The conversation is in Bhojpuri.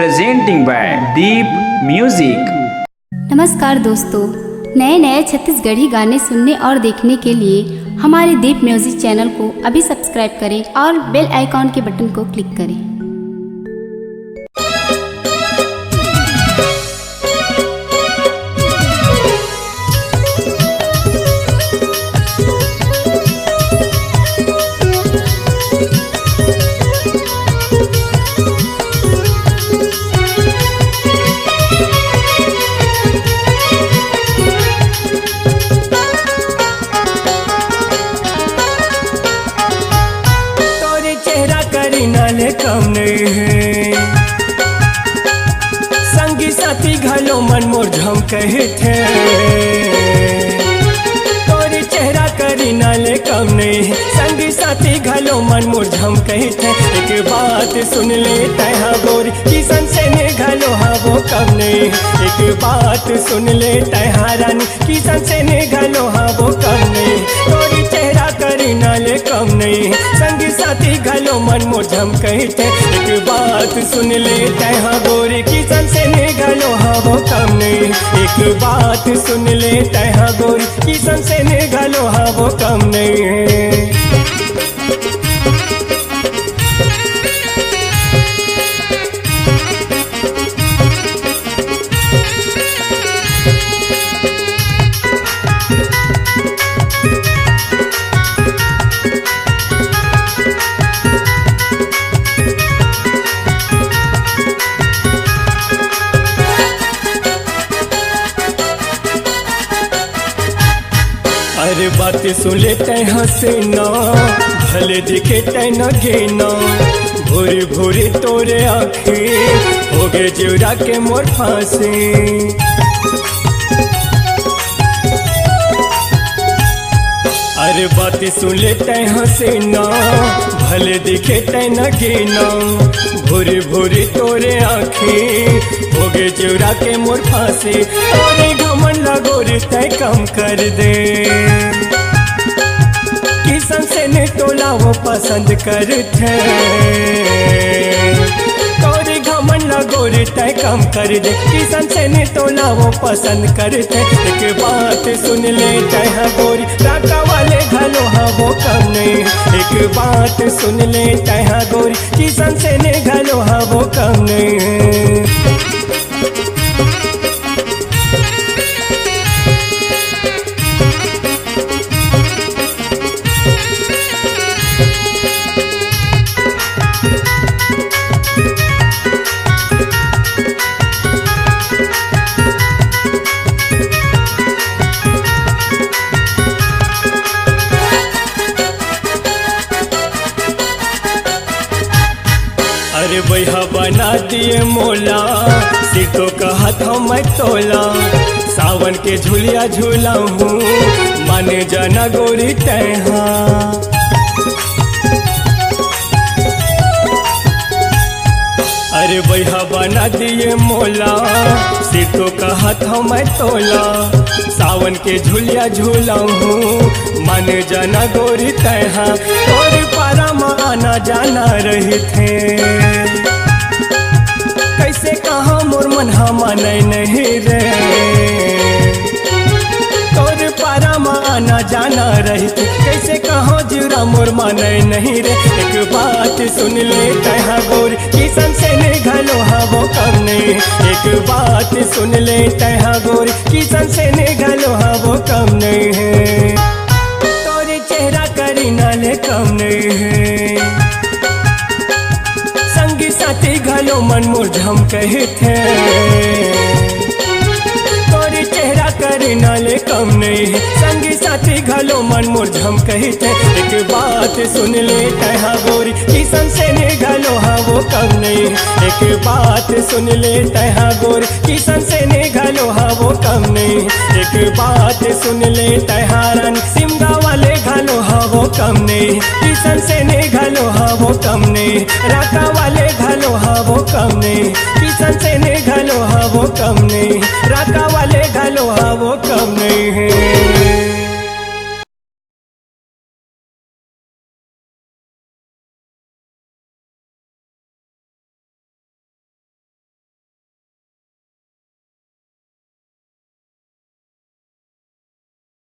presenting by Deep Music। नमस्कार दोस्तों, नए नए छत्तीसगढ़ी गाने सुनने और देखने के लिए हमारे दीप म्यूजिक चैनल को अभी सब्सक्राइब करें और बेल आइकॉन के बटन को क्लिक करें। नाले कम नहीं है संगी साथी घलो मन मोर झम कहे थे तोरी चेहरा करी नाले कम नहीं है संगी साथी घलो मन मोर झम कहे थे। एक बात सुन ले तहा गोरी किसन से ने घलो हाँ वो कम नहीं। एक बात सुन ले तहा रानी किसन से ने घलो हाँ वो कम नहीं। तोरी चेहरा करी नाले कम नहीं संगी साथी घलो मन मोर झम कही थे। एक बात सुन ले तहा गोरी किसन से ने घलो हाँ वो कम नहीं। एक बात सुन ले तहा गोरी किसन से ने घलो हाँ वो कम नहीं। अरे बात सुन ले तय हसीना भले दिखे तय न गेना भूरी भूरी तोरे आँखें हो गए जीवरा के मोर फांसी। अरे बात सुन ले तय हसीना भले दिखे तय न गेना भूरी भूरी तोरे आँखें हो गए जीवरा के मोर फांसी। तोरे घमन लगोरी तय कम कर दे किसन से ने तोला वो पसंद करते। तोरे घमन लगोरी तय कम कर दे किसन से ने तोला वो पसंद करते। एक बात सुन ले तय गोरी राका वाले घलो हाँ वो कम नहीं। एक बात सुन ले तय गोरी किसन से ने घलो हाँ वो कम नहीं। अरे भैया बना दिए मोला सीटों का हाथों मैं तोला सावन के झुलिया झूला हूँ माने जाना गोरी तैहा। अरे भैया बना दिए मोला सीटों का हाथों मैं तोला सावन के झुलिया झूला हूँ माने जाना गोरी तैहा। और पारा में आना जाना रही थे कैसे कहा मोर मन माने नहीं रे। तोर पारा में आना जाना रही थे कैसे कहो जीरा मोर माने नहीं रे। एक बात सुन ले तहा गोरी किसन से ने घलो हाँ वो कम नहीं। एक बात सुन ले तहा गोरी किसन से ने घलो हाँ वो कम नहीं है। तोरे चेहरा करी नाले कम नहीं है संगी साथी घलो मन मोर झम कहे थे। तोरे चेहरा करे नाले कम नहीं है संगी साथी घलो मन मोर झम कहे थे। एक बात सुन ले तहा गोरी किसन से ने घलो हाँ वो कम नहीं। एक बात सुन ले तहा गोरी किसन से ने घलो हाँ वो कम नहीं। एक बात सुन ले तहा रानी सिमगा वाले घलो हाँ वो कम नहीं। किसन से ने घलो हाँ वो कम नहीं। राका वाले घलो हाँ वो कम नहीं। किसन से ने घलो हाँ वो कम नहीं। राका वाले घलो हाँ वो कम नहीं है।